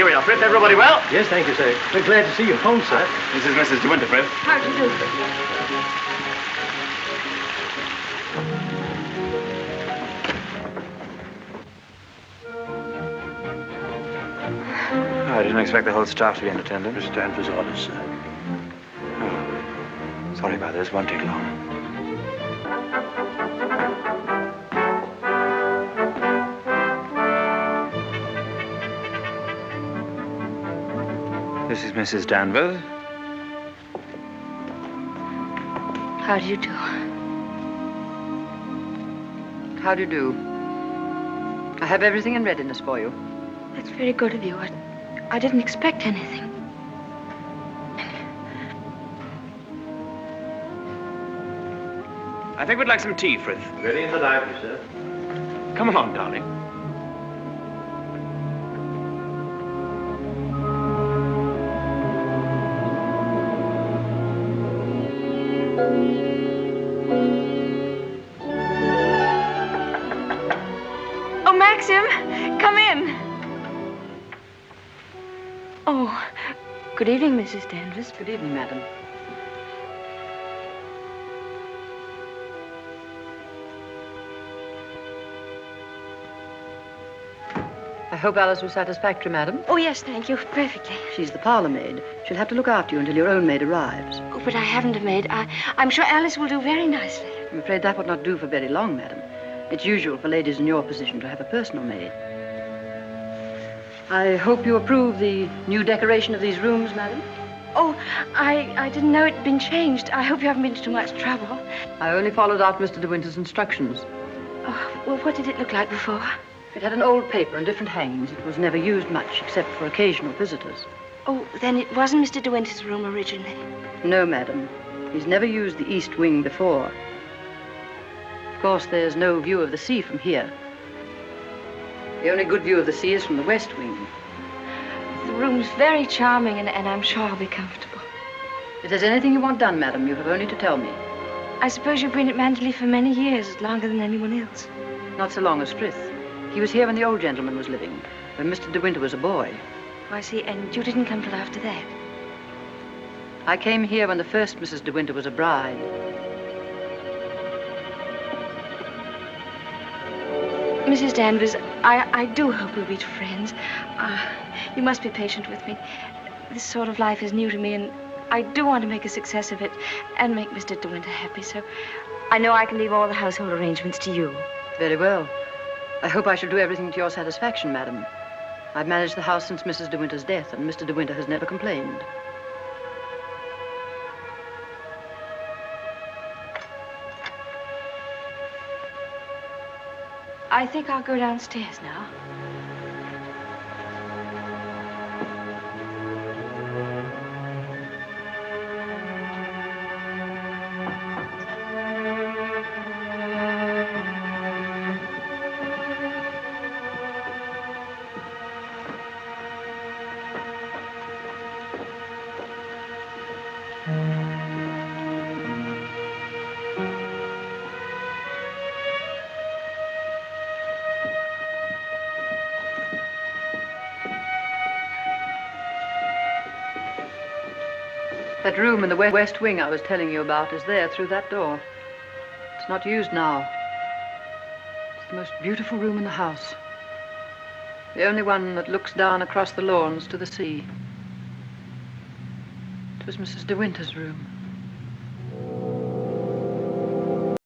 Here we are, Frith. Everybody well? Yes, thank you, sir. We're glad to see you home, sir. This is Mrs. De Winter, Frith. How do you do? I didn't expect the whole staff to be in attendance. Mr. Danvers' orders, sir. Oh. Sorry about this. Won't take long. This is Mrs. Danvers. How do you do? How do you do? I have everything in readiness for you. That's very good of you. I didn't expect anything. I think we'd like some tea, Frith. Ready in the library, sir. Come along, darling. Oh, Maxim, come in. Oh, good evening, Mrs. Danvers. Good evening, madam. I hope Alice was satisfactory, madam. Oh, yes, thank you. Perfectly. She's the parlor maid. She'll have to look after you until your own maid arrives. Oh, but I haven't a maid. I'm sure Alice will do very nicely. I'm afraid that would not do for very long, madam. It's usual for ladies in your position to have a personal maid. I hope you approve the new decoration of these rooms, madam. Oh, I didn't know it'd been changed. I hope you haven't been to too much trouble. I only followed out Mr. De Winter's instructions. Oh, well, what did it look like before? It had an old paper and different hangings. It was never used much, except for occasional visitors. Oh, then it wasn't Mr. De Winter's room originally. No, madam. He's never used the east wing before. Of course, there's no view of the sea from here. The only good view of the sea is from the west wing. The room's very charming, and I'm sure I'll be comfortable. If there's anything you want done, madam, you have only to tell me. I suppose you've been at Manderley for many years, longer than anyone else. Not so long as Frith. He was here when the old gentleman was living, when Mr. De Winter was a boy. Oh, I see, and you didn't come till after that. I came here when the first Mrs. De Winter was a bride. Mrs. Danvers, I do hope we'll be friends. You must be patient with me. This sort of life is new to me, and I do want to make a success of it and make Mr. De Winter happy, so I know I can leave all the household arrangements to you. Very well. I hope I shall do everything to your satisfaction, madam. I've managed the house since Mrs. De Winter's death, and Mr. De Winter has never complained. I think I'll go downstairs now. That room in the west wing I was telling you about is there through that door. It's not used now. It's the most beautiful room in the house. The only one that looks down across the lawns to the sea. It was Mrs. De Winter's room.